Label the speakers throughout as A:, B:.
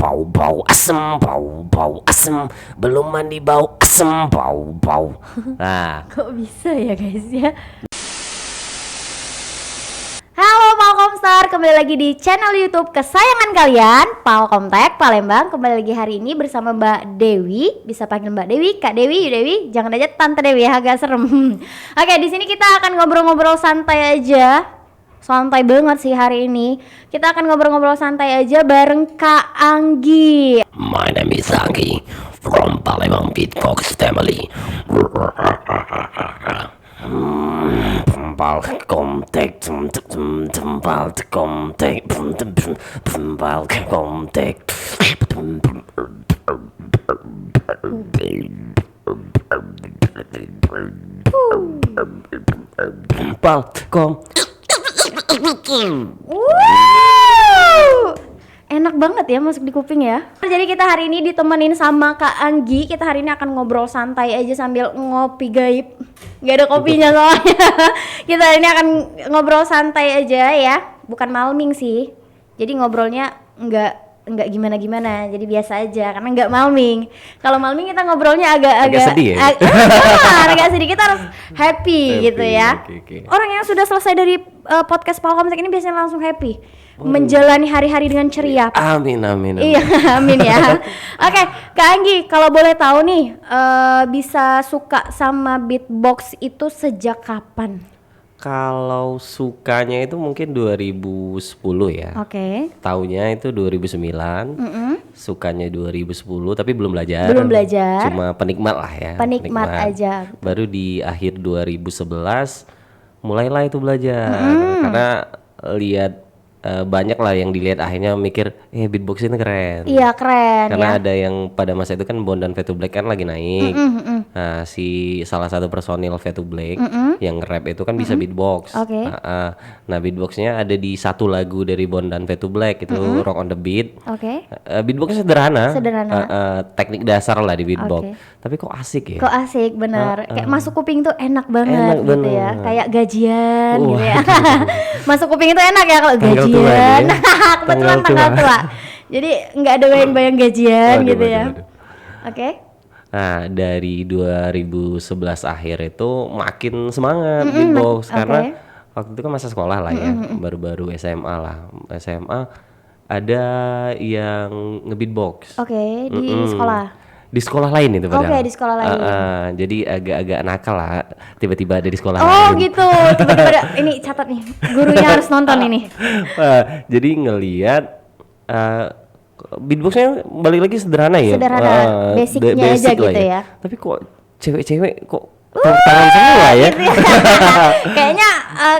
A: bau asem, belum mandi bau asem bau. Nah,
B: Kok bisa ya guys ya? Halo Palkomstar, kembali lagi di channel YouTube kesayangan kalian, Palkomtek Palembang. Kembali lagi hari ini bersama Mbak Dewi. Bisa panggil Mbak Dewi, Kak Dewi, Dewi. Jangan aja Tante Dewi ya, agak serem. Oke, di sini kita akan ngobrol-ngobrol santai aja. Santai banget sih hari ini. Kita akan ngobrol-ngobrol santai aja bareng Kak Anggi.
A: my name is Anggi from Palembang Beatbox Family. Pembal komtek, pembal komtek, pembal komtek. Pembal kom.
B: Enak banget ya masuk di kuping ya. Jadi kita hari ini ditemenin sama Kak Anggi. Kita hari ini akan ngobrol santai aja sambil ngopi gaib. Gak ada kopinya soalnya. Kita hari ini akan ngobrol santai aja ya. Bukan malming sih. Jadi ngobrolnya enggak gimana-gimana. Jadi biasa aja karena enggak malming. Kalau malming kita ngobrolnya agak
A: sedih ya?
B: Agak sedih. Kita harus happy gitu ya.
A: Okay.
B: Orang yang sudah selesai dari podcast Palkomtek ini biasanya langsung happy. Menjalani hari-hari dengan ceria.
A: Amin.
B: Iya, amin ya. Oke, Kak Anggi, kalau boleh tahu nih, bisa suka sama beatbox itu sejak kapan?
A: Kalau sukanya itu mungkin 2010 ya.
B: Oke.
A: Taunya itu 2009. Sukanya 2010 tapi belum belajar.
B: Belum belajar.
A: Cuma penikmat lah ya.
B: Penikmat aja.
A: Baru di akhir 2011 mulailah itu belajar. Karena lihat banyak lah yang dilihat akhirnya mikir beatbox ini keren.
B: Iya, keren
A: Karena
B: ya.
A: ada yang pada masa itu kan Bond dan Fade to Black kan lagi naik. Nah, si salah satu personil Fade to Black yang rap itu kan bisa beatbox.
B: Oke.
A: Nah, beatboxnya ada di satu lagu dari Bond dan Fade to Black itu Rock on the Beat.
B: Oke.
A: Beatboxnya sederhana.
B: Sederhana.
A: Teknik dasar lah di beatbox.
B: Oke.
A: Tapi kok asik ya?
B: Kok asik, bener. Kayak masuk kuping tuh enak banget
A: Enak
B: gitu
A: bener.
B: ya. Kayak gajian gitu ya.
A: Waduh.
B: Masuk kuping itu enak ya kalau
A: Tanggal tua
B: gajian.
A: dia.
B: Kebetulan
A: Tanggal
B: tanggal
A: tua.
B: tua. Jadi nggak ada bayang-bayang gajian
A: Waduh,
B: gitu ya.
A: waduh.
B: Oke.
A: Nah, dari 2011 akhir itu makin semangat beatbox karena waktu itu kan masa sekolah lah ya, baru-baru SMA lah. SMA ada yang ngebeatbox.
B: Oke, di sekolah.
A: Di sekolah lain itu padahal.
B: Oke, di sekolah lain.
A: Jadi agak-agak nakal lah, tiba-tiba ada di sekolah
B: Oh
A: lain.
B: gitu, tiba-tiba ada, ini catat nih, gurunya harus nonton ini.
A: Jadi ngelihat beatboxnya balik lagi sederhana ya.
B: Sederhana, basicnya aja
A: basic lah
B: gitu ya.
A: Tapi kok cewek-cewek kok tepuk tangan semua ya?
B: Gitu ya. Kayaknya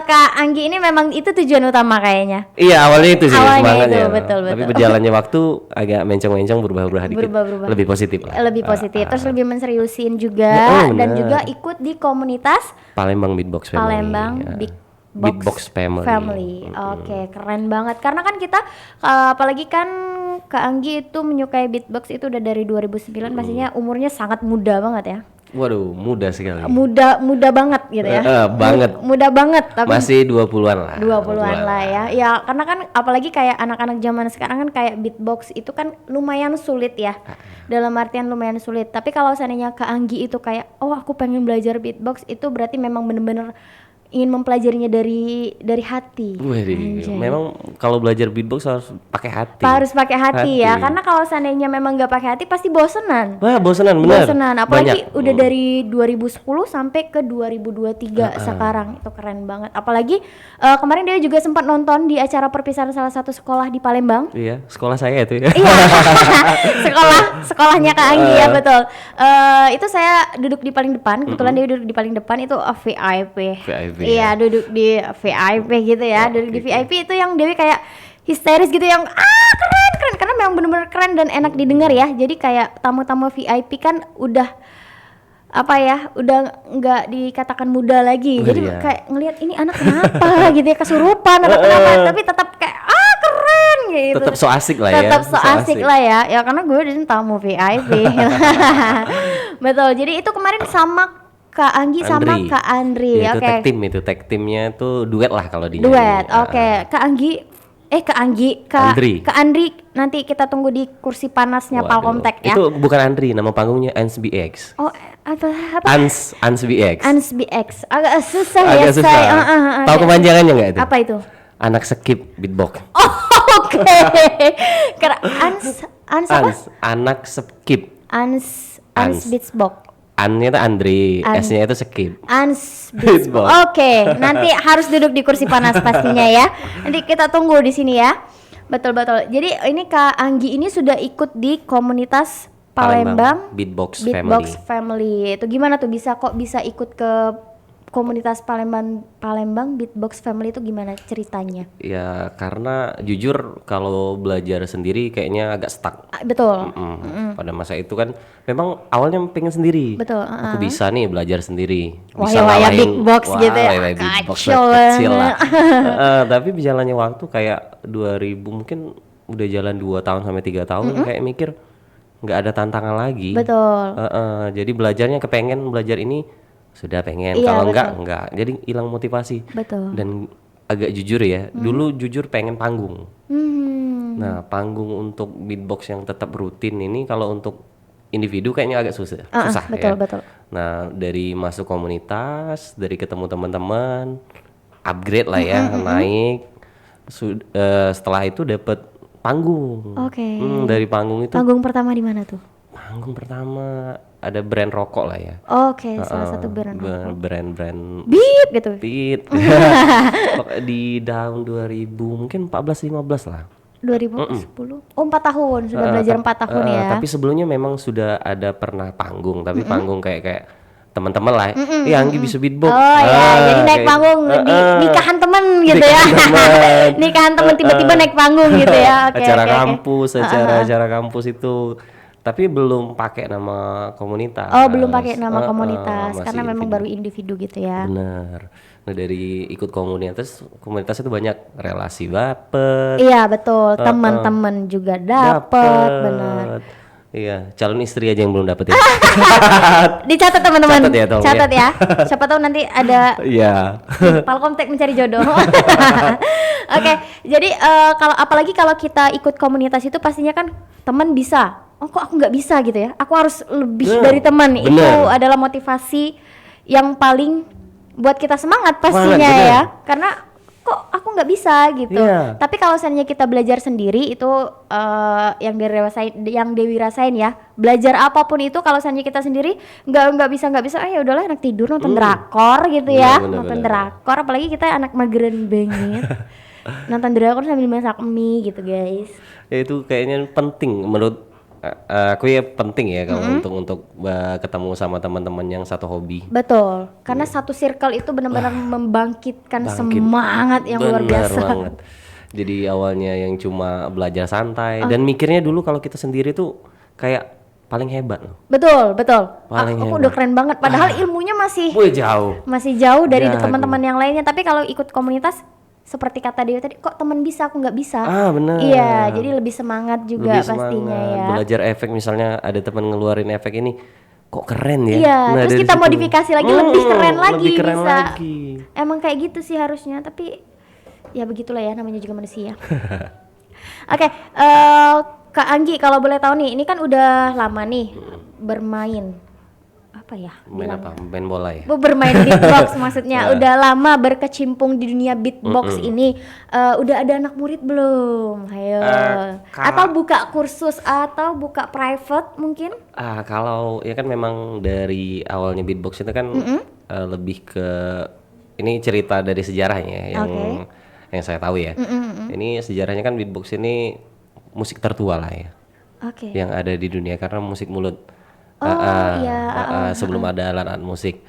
B: Kak Anggi ini memang itu tujuan utama kayaknya.
A: Iya, awalnya itu sih
B: Awalnya
A: semangatnya.
B: itu, betul.
A: Tapi berjalannya waktu agak mencong-mencong berubah-ubah dikit.
B: Berubah-ubah.
A: Lebih positif lah.
B: Lebih positif, terus lebih menseriusin juga dan
A: bener.
B: juga ikut di komunitas
A: Palembang Beatbox Family.
B: Palembang
A: ya.
B: Beatbox
A: Beatbox Family.
B: Oke, keren banget. Karena kan kita apalagi kan Kak Anggi itu menyukai beatbox itu udah dari 2009, pastinya umurnya sangat muda banget ya.
A: Waduh, muda sekali.
B: Muda banget gitu ya.
A: Banget.
B: Muda banget tapi
A: Masih 20-an lah.
B: 20-an lah ya. Ya karena kan apalagi kayak anak-anak zaman sekarang kan kayak beatbox itu kan lumayan sulit ya. Dalam artian lumayan sulit. Tapi kalau seandainya Kak Anggi itu kayak aku pengen belajar beatbox, itu berarti memang bener-bener ingin mempelajarinya dari hati.
A: Waduh, memang kalau belajar beatbox harus pakai hati.
B: Harus pakai hati ya. Karena kalau seandainya memang nggak pakai hati pasti bosenan.
A: Wah, bosenan bener.
B: Bosenan, apalagi
A: Banyak.
B: udah dari 2010 sampai ke 2023 sekarang. Itu keren banget. Apalagi kemarin dia juga sempat nonton di acara perpisahan salah satu sekolah di Palembang.
A: Iya, sekolah saya itu ya.
B: Iya. Sekolahnya Kak Anggi ya, betul. Itu saya duduk di paling depan. Kebetulan dia duduk di paling depan itu VIP. Iya, duduk di VIP gitu ya. Duduk di VIP itu yang Dewi kayak histeris gitu, yang keren karena memang bener-bener keren dan enak didengar ya. Jadi kayak tamu-tamu VIP kan udah udah nggak dikatakan muda lagi. Jadi kayak ngelihat ini anak kenapa gitu ya, kesurupan atau kenapa, tapi tetap kayak keren gitu.
A: Tetap so asik lah ya.
B: Tetap so asik lah ya. Ya karena gue di tamu VIP. Betul. Jadi itu kemarin sama Kak Anggi sama Kak Andri.
A: Ya,
B: Oke.
A: itu tag teamnya tuh duet lah kalau di
B: Duet. Oke. Kak Anggi ke Anggi, ke Andri. Nanti kita tunggu di kursi panasnya Palkomtek ya.
A: Itu bukan Andri, nama panggungnya AnsBX.
B: Oh, apa?
A: AnsBX.
B: AnsBX. Agak susah ya saya.
A: Tahu kepanjangannya nggak itu?
B: Apa itu?
A: Anak skip beatbox.
B: Oh, oke. Karena apa?
A: Anak skip.
B: Ans beatbox.
A: An-nya itu Andri, S-nya itu skip.
B: Ans beatbox. Oke, nanti harus duduk di kursi panas pastinya ya. Nanti kita tunggu di sini ya. Betul. Jadi ini Kak Anggi ini sudah ikut di komunitas Palembang
A: Beatbox
B: Family. Itu gimana tuh bisa ikut ke komunitas Palembang Beatbox Family itu gimana ceritanya?
A: Ya karena jujur kalau belajar sendiri kayaknya agak stuck.
B: Betul.
A: Pada masa itu kan memang awalnya pengen sendiri.
B: Betul.
A: Aku bisa nih belajar sendiri.
B: Bisa ngalahin
A: beatbox
B: gitu ya.
A: Beatbox kecil lah. Tapi berjalannya waktu kayak 2000 mungkin udah jalan 2 tahun sampai 3 tahun kayak mikir nggak ada tantangan lagi.
B: Betul.
A: Jadi belajarnya kepengen belajar ini sudah pengen,
B: iya,
A: kalau enggak, jadi hilang motivasi.
B: Betul.
A: Dan agak jujur ya, dulu jujur pengen panggung. Nah, panggung untuk beatbox yang tetap rutin ini kalau untuk individu kayaknya agak susah
B: betul,
A: ya.
B: Betul.
A: Nah, dari masuk komunitas, dari ketemu teman-teman, upgrade lah ya, naik. Setelah itu dapat panggung.
B: Oke.
A: Dari panggung itu.
B: Panggung pertama di mana tuh?
A: Panggung pertama ada brand rokok lah ya.
B: Oke, salah satu brand rokok.
A: Brand
B: Beep gitu.
A: Beat. Di tahun 2000 mungkin 14-15 lah.
B: 2010. Oh, 4 tahun sudah belajar 4 tahun ya.
A: Tapi sebelumnya memang sudah ada pernah panggung, tapi panggung kayak teman-teman lah. Anggi bisa beatbox.
B: Oh ya, jadi naik panggung di nikahan temen gitu ya. Nikahan temen tiba-tiba naik panggung gitu ya.
A: Acara kampus itu. Tapi belum pakai nama komunitas.
B: Oh, belum pakai nama komunitas karena memang baru individu gitu ya.
A: Benar. Nah, dari ikut komunitas itu banyak relasi dapet.
B: Iya, betul. Teman-teman juga dapet, benar.
A: Iya, calon istri aja yang belum dapet ya.
B: Dicatat teman-teman.
A: Catat ya.
B: Siapa tahu nanti ada Palkomtek mencari jodoh. Oke, jadi apalagi kalau kita ikut komunitas itu pastinya kan teman bisa. Oh, kok aku nggak bisa gitu ya? Aku harus lebih dari teman. Itu adalah motivasi yang paling buat kita semangat pastinya ya. Karena kok aku nggak bisa gitu. Tapi kalau seandainya kita belajar sendiri itu yang Dewi rasain ya. Belajar apapun itu kalau seandainya kita sendiri nggak bisa ya udahlah enak tidur nonton drakor gitu ya. Nonton drakor, apalagi kita anak mageran banget. Nonton drakor sambil masak mie gitu guys.
A: Ya itu kayaknya penting menurut aku ya, penting ya kalau untuk ketemu sama teman-teman yang satu hobi.
B: Betul, karena satu circle itu benar-benar membangkitkan semangat yang luar biasa. Banget.
A: Jadi awalnya yang cuma belajar santai dan mikirnya dulu kalau kita sendiri tuh kayak paling hebat loh.
B: Betul.
A: Paling
B: aku udah keren banget, padahal ilmunya masih jauh dari teman-teman yang lainnya. Tapi kalau ikut komunitas seperti kata Dewi tadi, kok teman bisa aku nggak bisa.
A: Benar.
B: Iya, jadi lebih semangat juga pastinya ya.
A: Belajar efek misalnya ada teman ngeluarin efek ini, kok keren ya.
B: Iya, terus kita modifikasi lagi lebih keren lagi.
A: Lagi.
B: Emang kayak gitu sih harusnya, tapi ya begitulah ya, namanya juga manusia. Oke, Kak Anggi kalau boleh tahu nih, ini kan udah lama nih bermain.
A: Main bola ya?
B: Bermain beatbox maksudnya. Udah lama berkecimpung di dunia beatbox ini. Udah ada anak murid belum? Ayo. Atau buka kursus atau buka private mungkin?
A: Kalau ya kan memang dari awalnya beatbox itu kan lebih ke, ini cerita dari sejarahnya yang saya tahu ya. Ini sejarahnya kan beatbox ini musik tertua lah ya. Yang ada di dunia karena musik mulut. Sebelum ada alat musik.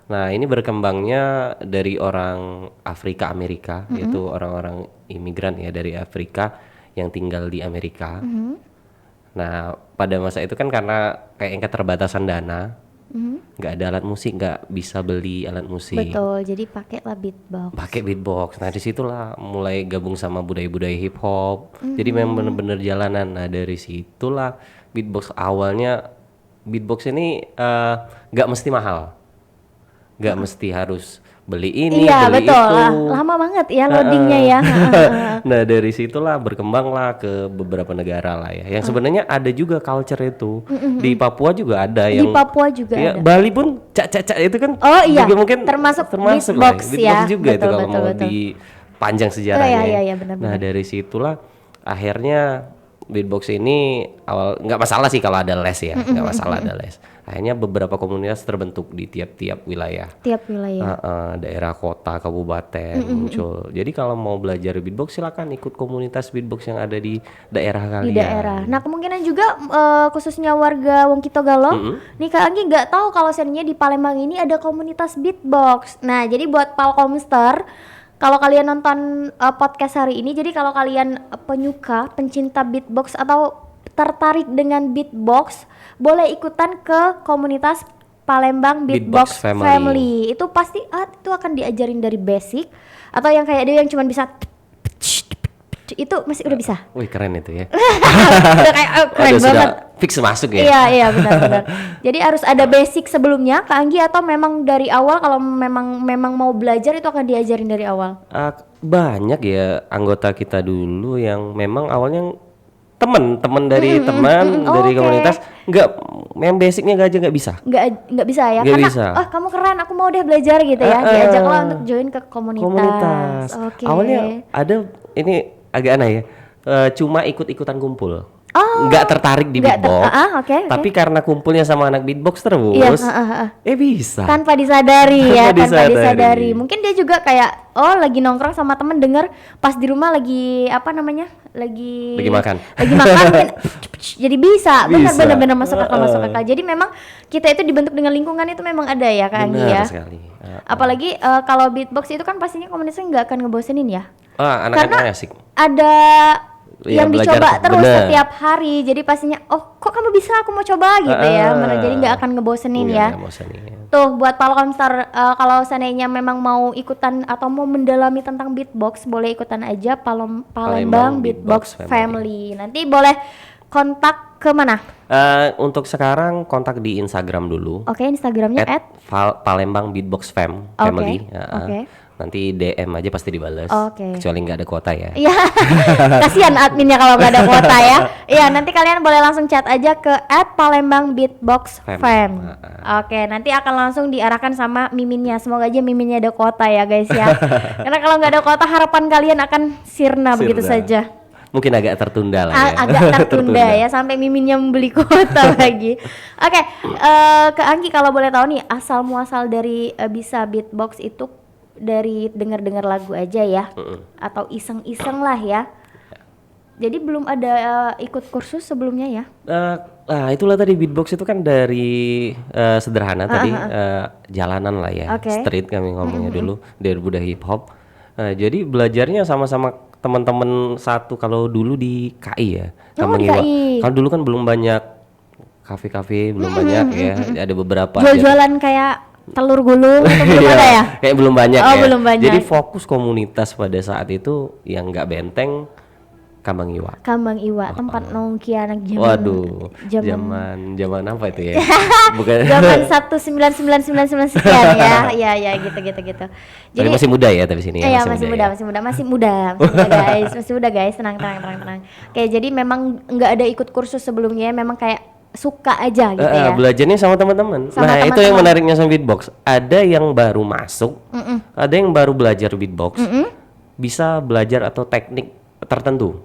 A: Nah, ini berkembangnya dari orang Afrika Amerika, yaitu orang-orang imigran ya dari Afrika yang tinggal di Amerika. Nah, pada masa itu kan karena kayak keterbatasan dana, nggak ada alat musik, nggak bisa beli alat musik.
B: Betul, jadi pakailah beatbox.
A: Pakai beatbox. Nah, disitulah mulai gabung sama budaya-budaya hip hop. Jadi memang bener-bener jalanan. Nah, dari situlah beatbox awalnya. Beatbox ini nggak mesti mahal, nggak mesti harus beli ini,
B: iya,
A: beli
B: betul.
A: itu.
B: Lama banget ya loadingnya ya.
A: Nah dari situlah berkembang lah ke beberapa negara lah ya. Yang sebenarnya ada juga culture itu. Di Papua juga ada
B: Di
A: yang.
B: Papua juga
A: Ya,
B: ada.
A: Bali pun cak itu kan.
B: Oh iya,
A: juga mungkin
B: termasuk
A: lah
B: beatbox ya.
A: Beatbox juga itu
B: Betul,
A: kalau
B: betul,
A: mau
B: betul.
A: di panjang sejarahnya.
B: Iya, benar-benar.
A: Nah dari situlah akhirnya beatbox ini awal nggak masalah sih kalau ada les ya, nggak masalah ada les. Akhirnya beberapa komunitas terbentuk di tiap-tiap wilayah.
B: Tiap wilayah.
A: Daerah, kota, kabupaten muncul. Jadi kalau mau belajar beatbox silakan ikut komunitas beatbox yang ada di daerah kalian.
B: Di daerah. Nah kemungkinan juga khususnya warga Wong Kito Galo, nih Kak Anggi nggak tahu kalau seandainya di Palembang ini ada komunitas beatbox. Nah jadi buat Palkomster, kalau kalian nonton podcast hari ini, jadi kalau kalian penyuka, pencinta beatbox atau tertarik dengan beatbox, boleh ikutan ke komunitas Palembang Beatbox Family. Itu pasti itu akan diajarin dari basic, atau yang kayak dia yang cuma bisa itu masih udah bisa.
A: Wih keren itu ya.
B: Udah kayak keren banget.
A: Sudah fix masuk ya.
B: Iya benar. Jadi harus ada basic sebelumnya Kak Anggi, atau memang dari awal kalau memang mau belajar itu akan diajarin dari awal?
A: Banyak ya anggota kita dulu yang memang awalnya teman dari dari komunitas yang basicnya aja nggak bisa
B: ya,
A: gak
B: karena
A: bisa.
B: Kamu keren, aku mau deh belajar gitu ya, diajaklah untuk join ke komunitas.
A: Awalnya ada ini agak aneh ya, cuma ikut-ikutan kumpul, nggak tertarik di beatbox, tapi karena kumpulnya sama anak beatbox terus, bisa
B: tanpa disadari ya, tanpa disadari. Mungkin dia juga kayak lagi nongkrong sama temen, denger pas di rumah lagi lagi
A: makan
B: mungkin jadi bisa. Benar masuk akal. Jadi memang kita itu dibentuk dengan lingkungan itu memang ada ya Kak Anggi ya.
A: Sekali.
B: Apalagi kalau beatbox itu kan pastinya komunitasnya nggak akan ngebosenin ya.
A: Anak-anak asik.
B: Ada yang dicoba terus setiap hari, jadi pastinya kok kamu bisa, aku mau coba gitu ya. Jadi nggak akan ngebosenin ya. Tuh buat Palkomster, kalau seandainya memang mau ikutan atau mau mendalami tentang beatbox, boleh ikutan aja Palembang Beatbox Family. Nanti boleh kontak ke mana?
A: Untuk sekarang kontak di Instagram dulu.
B: Instagramnya
A: @Palembang Beatbox Family. Nanti DM aja pasti dibales. Kecuali nggak ada kuota ya.
B: Iya. Kasihan adminnya kalau nggak ada kuota ya. Iya, nanti kalian boleh langsung chat aja ke @Palembang Beatbox Fam. Nanti akan langsung diarahkan sama miminnya. Semoga aja miminnya ada kuota ya guys ya. Karena kalau nggak ada kuota, harapan kalian akan sirna begitu saja.
A: Mungkin agak tertunda lah ya.
B: Agak tertunda ya, sampai miminnya membeli kuota lagi. Ke Anggi, kalau boleh tahu nih, asal muasal dari bisa beatbox itu dari dengar lagu aja ya, atau iseng-iseng lah ya. Jadi belum ada ikut kursus sebelumnya ya?
A: Itulah tadi beatbox itu kan dari sederhana tadi, jalanan lah ya, street kami ngomongnya dulu, dari budaya hip hop. Jadi belajarnya sama-sama teman-teman satu. Kalau dulu di KI ya, kalau dulu kan belum banyak kafe-kafe, belum banyak ya, ada beberapa
B: jual-jualan kayak telur gulung itu belum ada ya?
A: Kayak belum banyak ya.
B: Belum banyak.
A: Jadi fokus komunitas pada saat itu yang nggak benteng Kambang Iwa, tempat nongki anak zaman. Waduh, zaman apa itu ya? Bukan
B: zaman 1999 sekian ya. Ya gitu.
A: Jadi masih muda ya tapi sini ya.
B: Masih muda guys, tenang. Oke, jadi memang nggak ada ikut kursus sebelumnya, memang kayak suka aja gitu ya.
A: Belajarnya sama teman-teman. Itu yang menariknya sama beatbox. Ada yang baru masuk, ada yang baru belajar beatbox, bisa belajar atau teknik tertentu.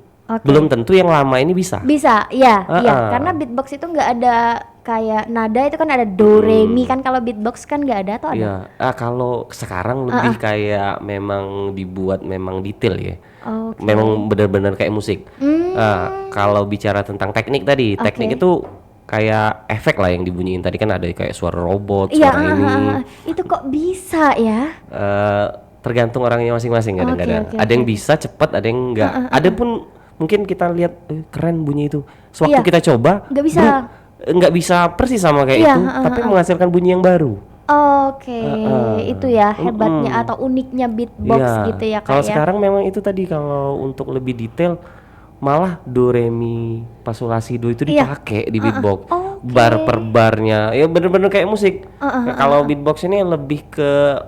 A: Belum tentu yang lama ini bisa.
B: Iya. Karena beatbox itu nggak ada kayak nada, itu kan ada do re mi kan. Kalau beatbox kan nggak ada, atau ada?
A: Iya. Kalau sekarang lebih kayak memang dibuat memang detail ya. Memang benar-benar kayak musik. Kalau bicara tentang teknik tadi, teknik itu kayak efek lah yang dibunyiin tadi, kan ada kayak suara robot, suara ini.
B: Itu kok bisa ya?
A: Tergantung orangnya masing-masing kadang-kadang. Ada yang bisa cepat, ada yang enggak. Ada pun mungkin kita lihat keren bunyi itu. Sewaktu kita coba nggak bisa persis sama kayak itu, tapi menghasilkan bunyi yang baru.
B: Itu ya hebatnya atau uniknya beatbox gitu ya Kak.
A: Kalau sekarang memang itu tadi, kalau untuk lebih detail malah do re mi fa sol la si do itu dipakai di beatbox. Bar per barnya ya bener-bener kayak musik. Kalau beatbox ini lebih ke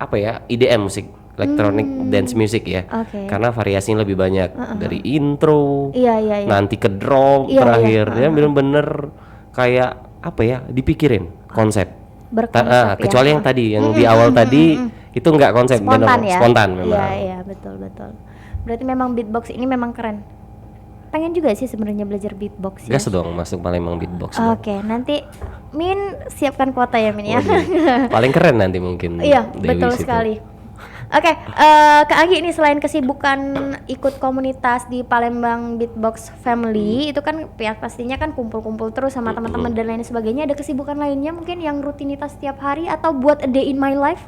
A: apa ya, EDM musik, electronic dance music ya. Karena variasinya lebih banyak dari intro, nanti ke drop terakhir. Ya bener-bener kayak apa ya, dipikirin konsep. Kecuali yang tadi yang di awal tadi itu nggak konsep, spontan memang.
B: Iya betul. Berarti memang beatbox ini memang keren. Pengen juga sih sebenarnya belajar beatbox.
A: Gas dong masuk Palembang beatbox.
B: Oke, nanti Min siapkan kuota ya Min ya.
A: Paling keren nanti mungkin.
B: Iya betul sekali. Oke, Kak Anggi ini selain kesibukan ikut komunitas di Palembang Beatbox Family, itu kan ya pastinya kan kumpul-kumpul terus sama teman-teman dan lain sebagainya. Ada kesibukan lainnya mungkin yang rutinitas setiap hari atau buat a day in my life?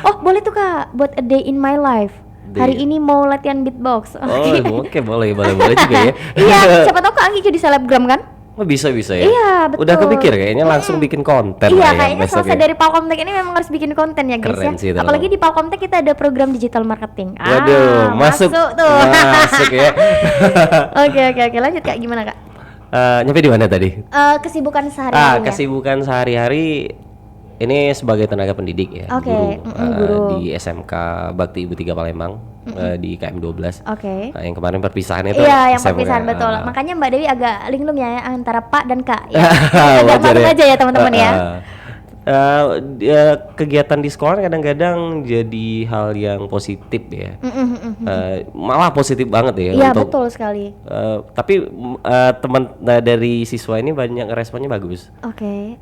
B: Oh boleh tuh Kak, buat a day in my life. Hari ini mau latihan beatbox.
A: Oke, boleh juga ya.
B: Iya, siapa tahu Kak Anggi jadi selebgram kan?
A: Oh bisa ya?
B: Iya betul.
A: Udah kepikir kayaknya langsung bikin konten.
B: Iya kayaknya selesai dari Palkomtek ini memang harus bikin konten ya guys. Keren ya. Apalagi di Palkomtek kita ada program digital marketing.
A: Waduh, masuk tuh. Masuk ya.
B: Oke, lanjut Kak, gimana Kak?
A: Nyampe di mana tadi?
B: Kesibukan sehari-hari.
A: Kesibukan sehari-hari ini sebagai tenaga pendidik ya, guru di SMK Bakti Ibu 3 Palembang. Di KM 12.
B: Nah,
A: yang kemarin perpisahan itu.
B: Iya, yang perpisahan betul. Makanya Mbak Dewi agak linglung ya antara Pak dan Kak ya. Agak malu aja ya teman-teman ya. Kegiatan di sekolah kadang-kadang jadi hal yang positif ya. Malah positif banget ya. Iya, betul sekali.
A: Tapi teman dari siswa ini banyak responnya bagus.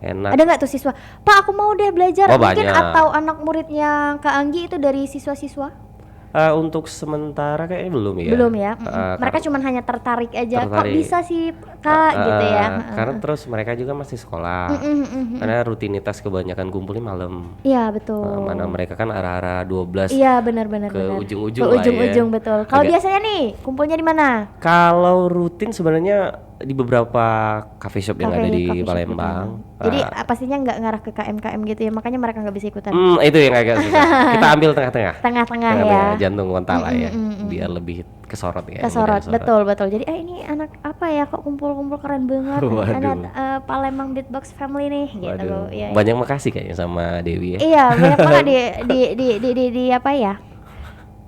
A: Enak.
B: Ada nggak tuh siswa? Pak, aku mau deh belajar. Mungkin
A: banyak.
B: Atau anak muridnya Kak Anggi itu dari siswa-siswa?
A: Untuk sementara kayaknya belum ya.
B: Belum ya. Mereka cuma hanya tertarik aja. Kok bisa sih Kak gitu ya.
A: Karena terus mereka juga masih sekolah. Karena rutinitas kebanyakan kumpulnya malam.
B: Iya betul.
A: Mana mereka kan arah-arah 12.
B: Iya benar.
A: Ke ujung-ujung
B: lah ya. Betul. Kalau biasanya nih kumpulnya di mana?
A: Kalau rutin sebenarnya di beberapa cafe shop yang ada di Palembang.
B: Jadi pastinya nggak ngarah ke KM gitu ya, makanya mereka nggak bisa ikutan.
A: Itu yang agak susah. Kita ambil tengah-tengah.
B: Tengah-tengah ya.
A: Jantung kontal lah ya, biar lebih kesorot ya.
B: Kesorot, betul. Jadi ini anak apa ya, kok kumpul-kumpul keren banget. Anak Palembang Beatbox Family nih gitu.
A: Ya, banyak makasih kayaknya sama Dewi ya.
B: Iya, banyak banget di apa ya?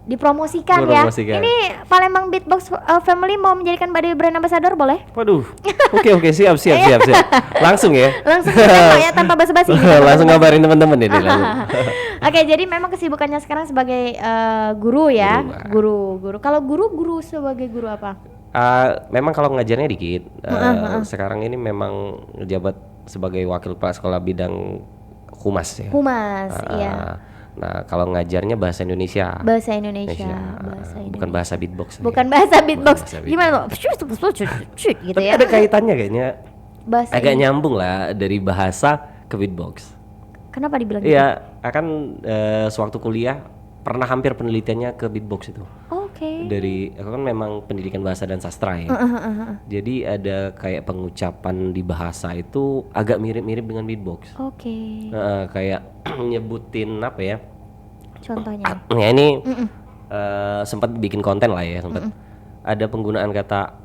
B: Dipromosikan ya. Ini Palembang Beatbox Family mau menjadikan Mbak Dewi brand ambassador boleh?
A: Waduh. Oke, siap. Langsung ya.
B: Langsung ya tanpa basa-basi.
A: Langsung ngabarin teman-teman ya.
B: Oke, jadi memang kesibukannya sekarang sebagai guru ya. Guru. Kalau guru sebagai guru apa?
A: Memang kalau ngajarnya dikit. Sekarang ini memang jabat sebagai wakil kepala sekolah bidang humas ya.
B: Iya.
A: Nah, kalau ngajarnya bahasa Indonesia. Bukan bahasa beatbox.
B: Bukan bahasa beatbox. Gimana tuh? Gitu ya.
A: Ada kaitannya kayaknya.
B: Bahasa
A: agak nyambung lah dari bahasa ke beatbox.
B: Kenapa dibilang gitu?
A: Iya, akan sewaktu kuliah pernah hampir penelitiannya ke beatbox itu. Dari aku kan memang pendidikan bahasa dan sastra ya. Jadi ada kayak pengucapan di bahasa itu agak mirip-mirip dengan beatbox. Kayak nyebutin apa ya?
B: Contohnya.
A: Ya ini sempat bikin konten lah ya, sempat. Ada penggunaan kata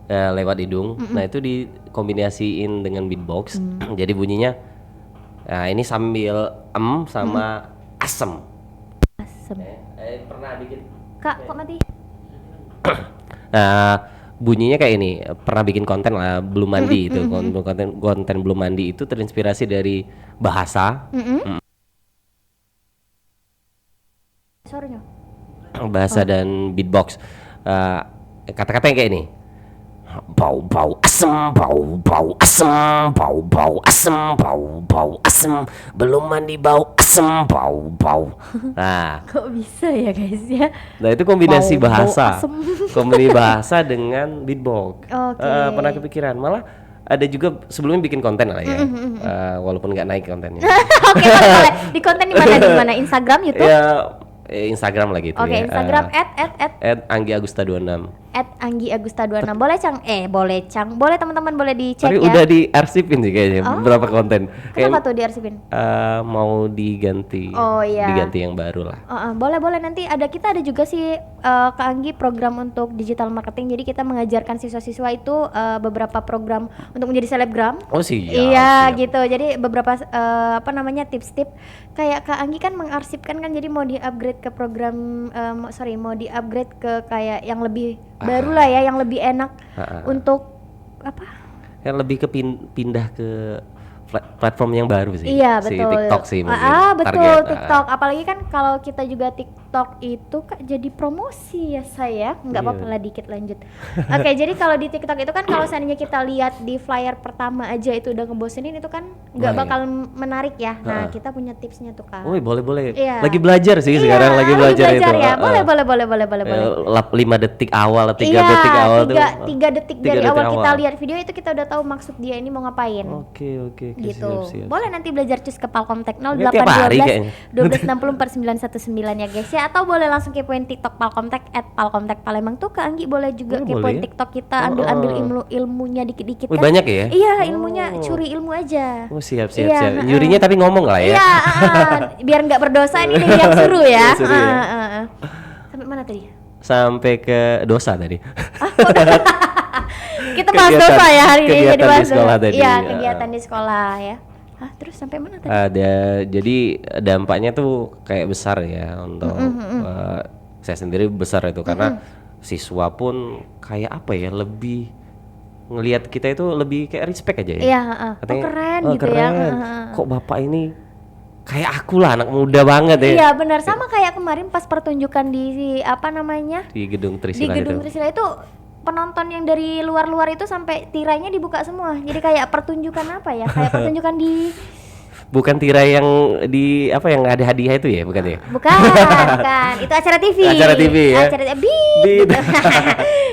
A: lewat hidung. Nah, itu dikombinasiin dengan beatbox. Jadi bunyinya ini sambil sama asem. Pernah bikin.
B: Kak, kok mati?
A: Nah, bunyinya kayak ini. Pernah bikin konten lah, belum mandi itu. Konten belum mandi itu terinspirasi dari bahasa. Bahasa dan beatbox. Kata-kata yang kayak ini. Bau asem, bau asem, bau asem, bau asem, belum mandi bau asem, bau. Nah,
B: kok bisa ya guys ya?
A: Nah, itu kombinasi bahasa, kombinasi bahasa dengan beatbox. Pernah kepikiran, malah ada juga sebelumnya bikin konten lah ya, walaupun nggak naik kontennya.
B: Boleh. Di konten di mana? Instagram, YouTube?
A: Ya, Instagram lah gitu.
B: Instagram
A: @anggiagusta26.
B: @anggi_agusta26. Boleh teman-teman boleh dicek
A: tapi
B: ya.
A: udah diarsipin sih kayaknya beberapa konten.
B: Kenapa tuh diarsipin?
A: Mau diganti.
B: Oh iya.
A: Diganti yang baru lah.
B: Boleh nanti kita ada juga sih Kak Anggi program untuk digital marketing. Jadi kita mengajarkan siswa-siswa itu beberapa program untuk menjadi selebgram.
A: Oh siap.
B: Iya gitu. Jadi beberapa tips-tips kayak Kak Anggi kan mengarsipkan kan, jadi mau di-upgrade ke program mau di-upgrade ke kayak yang lebih baru lah ya, yang lebih enak untuk apa?
A: Yang lebih pindah ke platform yang baru sih.
B: Iya
A: si
B: betul.
A: TikTok sih mungkin.
B: Betul
A: target.
B: TikTok. Apalagi kan kalau kita juga TikTok itu Kak jadi promosi ya saya. Nggak apa-apa lah, dikit lanjut. Oke, jadi kalau di TikTok itu kan kalau seandainya kita lihat di flyer pertama aja itu udah ngebosenin, itu kan nggak bakal menarik ya. Nah kita punya tipsnya tuh Kak.
A: Boleh.
B: Iya.
A: Lagi belajar sih sekarang, lagi belajar itu.
B: Ya. Boleh.
A: 5 detik awal, 3 detik awal tuh.
B: 3 detik dari awal kita lihat video itu kita udah tahu maksud dia ini mau ngapain.
A: Oke.
B: Gitu.
A: Siap.
B: Boleh nanti belajar cus ke Palkomtek 0812
A: 12
B: 12 60 4919 ya guys ya, atau boleh langsung kepoin TikTok Palkomtek @palkomtek_palembang tuh Kak Anggi boleh juga kepoin TikTok kita, ambil ilmunya dikit-dikit kan.
A: Banyak ya?
B: Iya, ilmunya curi ilmu aja.
A: Siap. Nyurinya tapi ngomong lah ya.
B: Iya, biar nggak berdosa nih yang suruh ya. Sampai mana tadi?
A: Sampai ke dosa tadi.
B: Kita bahas dosa ya hari ini, jadi bahas
A: sekolah tadi.
B: Iya, kegiatan di sekolah ya. Terus sampai mana tadi?
A: Jadi dampaknya tuh kayak besar ya untuk saya sendiri besar itu karena siswa pun kayak apa ya, lebih ngelihat kita itu lebih kayak respect aja ya.
B: Iya, keren gitu ya.
A: Kok bapak ini kayak aku lah, anak muda banget ya.
B: Iya benar, sama kayak kemarin pas pertunjukan di
A: di gedung Trisila.
B: Di gedung Trisila itu penonton yang dari luar itu sampai tirainya dibuka semua. Jadi kayak pertunjukan apa ya? Kayak pertunjukan di
A: Bukan tirai yang di apa yang ada hadiah itu ya, bukan ya?
B: Bukan. Itu acara TV.
A: Acara TV ya.
B: Acara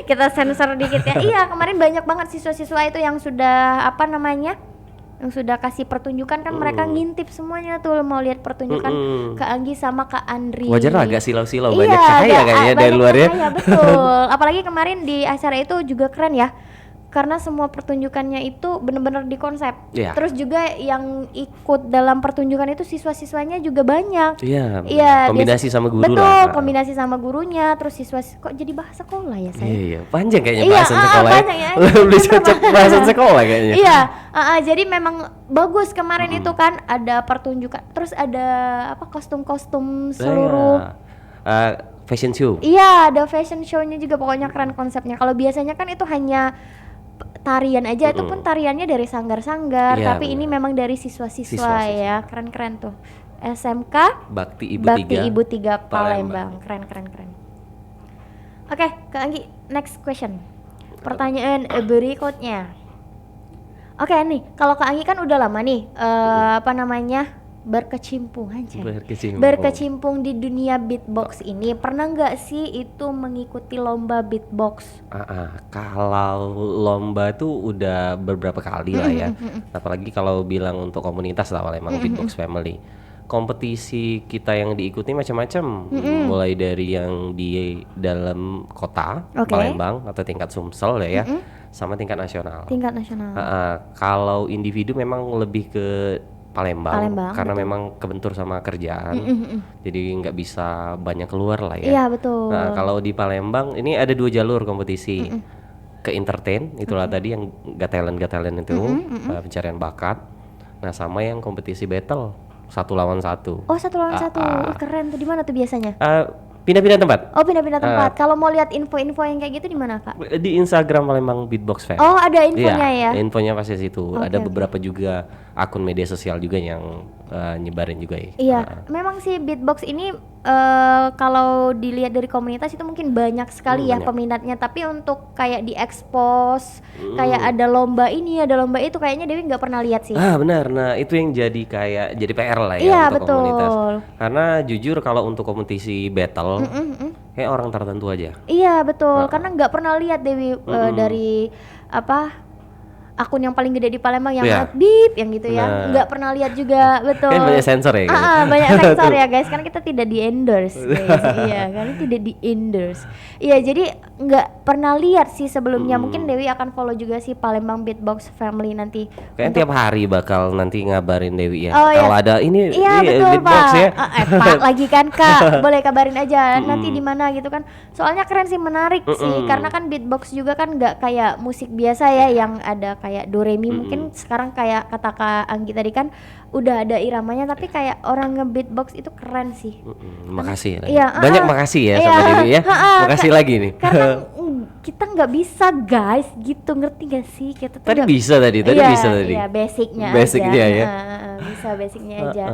B: Kita sensor dikit ya. Iya, kemarin banyak banget siswa-siswa itu yang sudah yang sudah kasih pertunjukan kan, mereka ngintip semuanya tuh mau lihat pertunjukan Kak Anggi sama Kak Andri.
A: Wajar lah agak silau-silau, banyak cahaya kayaknya dari luar ya.
B: Iya betul. Apalagi kemarin di acara itu juga keren ya, karena semua pertunjukannya itu benar-benar dikonsep. Terus juga yang ikut dalam pertunjukan itu siswa-siswanya juga banyak.
A: Iya. Kombinasi sama guru
B: betul,
A: lah.
B: Kombinasi sama gurunya. Terus siswa kok jadi bahasa sekolah ya saya?
A: Iya. Panjang kayaknya bahasan sekolah.
B: Ya.
A: Lebih cocok bahasan sekolah kayaknya.
B: Iya. Jadi memang bagus kemarin itu kan ada pertunjukan. Terus ada kostum-kostum seluruh.
A: Fashion show.
B: Iya, ada fashion show-nya juga, pokoknya keren konsepnya. Kalau biasanya kan itu hanya tarian aja, itu pun tariannya dari sanggar-sanggar, tapi ini memang dari siswa-siswa ya. Keren-keren tuh. SMK
A: Bakti
B: Ibu 3 Palembang. Keren. Oke, Kak Anggi, next question. Pertanyaan berikutnya. Oke nih, kalau Kak Anggi kan udah lama nih berkecimpung di dunia beatbox ini. Pernah nggak sih itu mengikuti lomba beatbox?
A: Kalau lomba tuh udah beberapa kali lah ya. Apalagi kalau bilang untuk komunitas lah, emang Beatbox Family. Kompetisi kita yang diikuti macam-macam, mulai dari yang di dalam kota Palembang atau tingkat Sumsel ya, sama tingkat nasional. Kalau individu memang lebih ke Palembang karena betul. Memang kebentur sama kerjaan, jadi nggak bisa banyak keluar lah ya.
B: Iya betul.
A: Nah kalau di Palembang ini ada 2 jalur kompetisi, ke entertain itulah tadi yang Got Talent itu, pencarian bakat. Nah sama yang kompetisi battle 1 lawan 1.
B: Oh 1 lawan 1, keren tuh. Di mana tuh biasanya?
A: Pindah-pindah tempat.
B: Oh pindah-pindah tempat. Kalau mau lihat info-info yang kayak gitu di mana Kak?
A: Di Instagram Palembang Beatbox Fam.
B: Oh ada infonya ya?
A: Infonya pasti situ. Ada beberapa juga akun media sosial juga yang nyebarin juga ya.
B: Iya, memang sih beatbox ini kalau dilihat dari komunitas itu mungkin banyak sekali ya peminatnya. Tapi untuk kayak diekspos, kayak ada lomba ini, ada lomba itu, kayaknya Dewi nggak pernah lihat sih.
A: Benar. Nah itu yang jadi PR lah ya untuk komunitas. Karena jujur kalau untuk kompetisi battle, kayak orang tertentu aja.
B: Iya betul, karena nggak pernah lihat Dewi dari akun yang paling gede di Palembang yang beep yang gitu ya. Nggak pernah lihat juga, betul.
A: Banyak sensor ya. Gitu.
B: Banyak sensor ya guys, karena kita tidak di endorse guys. Iya, karena tidak di endorse. Iya, jadi nggak pernah lihat sih sebelumnya. Mungkin Dewi akan follow juga sih Palembang Beatbox Family nanti.
A: Kayak tiap hari bakal nanti ngabarin Dewi ya.
B: Oh,
A: kalau ada ini
B: betul,
A: beatbox
B: Pak.
A: ya.
B: Pak lagi kan Kak, boleh kabarin aja nanti di mana gitu kan. Soalnya keren sih, menarik sih, karena kan beatbox juga kan nggak kayak musik biasa ya yang ada kayak do re mi. Mungkin sekarang kayak kata Kak Anggi tadi kan udah ada iramanya, tapi kayak orang nge-beatbox itu keren sih.
A: Makasih. Banyak makasih ya sama Dewi ya. Makasih lagi nih.
B: Karena kita nggak bisa guys gitu, ngerti gak sih? Kita tuh
A: tadi bisa tadi bisa tadi.
B: Iya, basicnya
A: ya.
B: Bisa basicnya aja.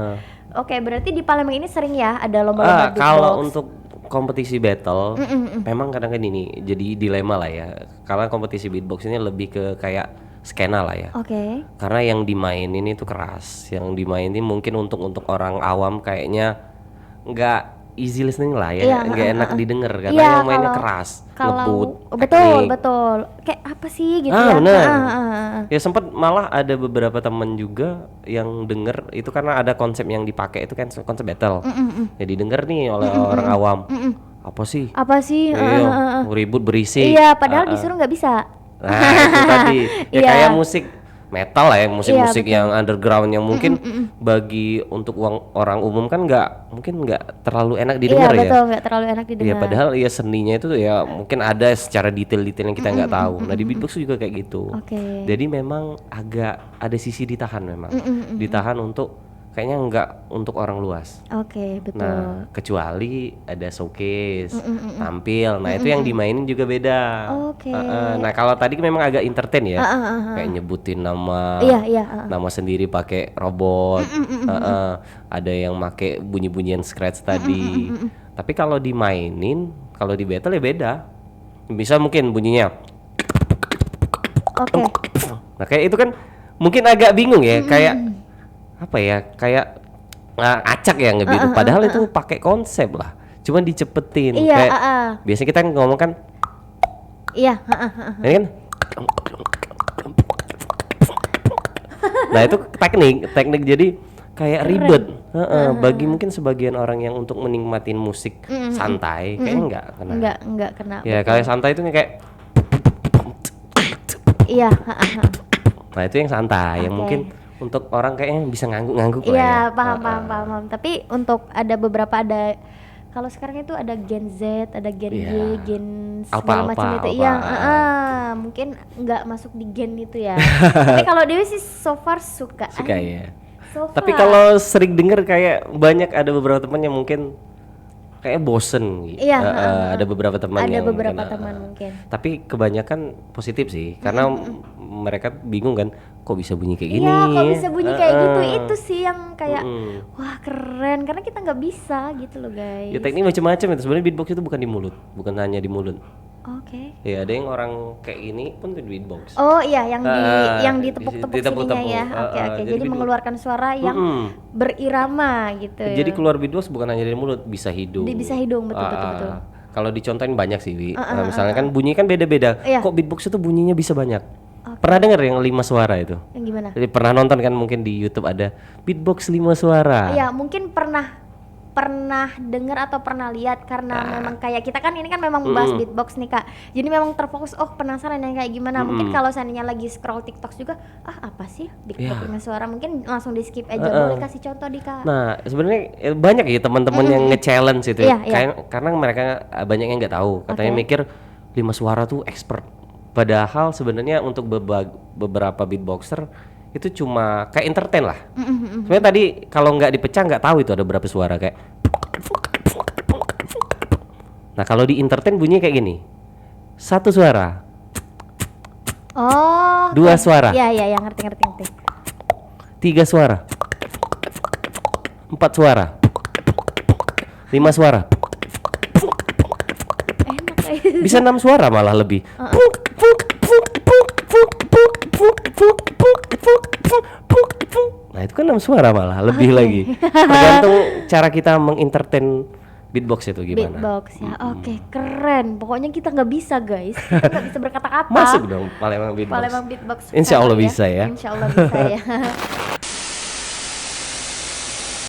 B: Oke, berarti di Palembang ini sering ya ada lomba-lomba beatbox.
A: Kalau untuk kompetisi battle, memang kadang-kadang ini jadi dilema lah ya. Karena kompetisi beatbox ini lebih ke kayak skena lah ya.
B: Oke.
A: Karena yang dimainin itu keras, yang dimainin mungkin untuk orang awam kayaknya nggak easy listening lah ya, nggak enak didengar karena yang mainnya keras, ngebut,
B: betul. Kayak apa sih gitu ya?
A: Bener. Ya sempat malah ada beberapa teman juga yang denger itu karena ada konsep yang dipakai itu kan konsep battle. Jadi denger nih oleh orang awam. Apa sih? Ribut berisik.
B: Iya, padahal disuruh nggak bisa.
A: Nah itu tadi ya kayak musik metal lah ya, musik yang underground yang mungkin bagi untuk orang umum kan nggak terlalu enak didengar ya.
B: Betul, nggak terlalu enak didengar.
A: Ya padahal ya seninya itu ya mungkin ada secara detail-detail yang kita nggak tahu. Nah di beatbox juga kayak gitu. Jadi memang agak ada sisi ditahan memang, ditahan untuk kayaknya nggak untuk orang luas.
B: Betul.
A: Nah kecuali ada showcase, tampil, nah itu yang dimainin juga beda. Nah kalau tadi memang agak entertain ya, kayak nyebutin nama, nama sendiri pakai robot, ada yang pakai bunyi-bunyian scratch tadi. Tapi kalau dimainin, kalau di battle ya beda. Bisa mungkin bunyinya. Nah kayak itu kan mungkin agak bingung ya, kayak apa ya, kayak acak ya ngebeat. Padahal itu pakai konsep lah, cuman dicepetin. Kayak biasanya kita ngomong kan ini kan nah itu teknik jadi kayak ribet. Bagi mungkin sebagian orang yang untuk menikmatin musik santai kayaknya nggak kena ya. Kayak santai itu kayak nah itu yang santai, yang mungkin untuk orang kayaknya bisa ngangguk-ngangguk lah ya.
B: Iya, paham. Tapi untuk kalau sekarang itu ada Gen Z, ada Gen Y, Gen segala macam itu. Iya, mungkin nggak masuk di gen itu ya. Tapi kalau Dewi sih so far suka
A: ya. Tapi kalau sering denger kayak banyak ada beberapa teman yang mungkin kayak bosen gitu. Ada beberapa teman
B: mungkin.
A: Tapi kebanyakan positif sih, karena mereka bingung kan, kok bisa bunyi kayak gini?
B: Iya, kok bisa bunyi kayak gitu. Itu sih yang kayak wah keren, karena kita nggak bisa gitu loh guys.
A: Ya teknik macam-macam itu. Sebenarnya beatbox itu bukan di mulut, bukan hanya di mulut. Ya ada yang orang kayak ini pun di beatbox.
B: Oh iya, yang ditepuk-tepuk sininya ya. Oke. Jadi mengeluarkan suara yang berirama gitu.
A: Jadi keluar beatbox bukan hanya dari mulut, bisa hidung.
B: Bisa hidung, betul.
A: Kalau dicontohin banyak sih, Wi. Misalnya kan bunyi kan beda-beda. Kok beatbox itu bunyinya bisa banyak? Pernah dengar yang 5 suara itu?
B: Yang gimana?
A: Jadi pernah nonton kan mungkin di YouTube ada beatbox 5 suara.
B: Iya, mungkin pernah dengar atau pernah lihat, karena memang kayak kita kan ini kan memang membahas beatbox nih Kak. Jadi memang terfokus penasaran yang kayak gimana. Mungkin kalau seandainya lagi scroll TikTok juga, apa sih beatbox 5 suara? Mungkin langsung di skip aja. Boleh kasih contoh di Kak?
A: Nah, sebenarnya banyak ya teman-teman yang nge-challenge itu. Karena mereka banyak yang nggak tahu. Katanya mikir 5 suara tuh expert. Padahal sebenarnya untuk beberapa beatboxer itu cuma kayak entertain lah. Sebenarnya tadi kalau nggak dipecah nggak tahu itu ada berapa suara kayak. Nah kalau di entertain bunyinya kayak gini, 1 suara. 2 suara.
B: Iya, ngerti.
A: 3 suara. 4 suara. 5 suara. Bisa 6 suara malah lebih. Nah itu kan 6 suara malah lebih lagi. Tergantung cara kita mengentertain beatbox itu gimana?
B: Beatbox ya, oke, keren. Pokoknya kita nggak bisa guys, kita nggak bisa berkata-kata.
A: Masuk dong Palembang beatbox.
B: Palembang beatbox.
A: Insya Allah bisa ya.
B: Insya Allah bisa ya.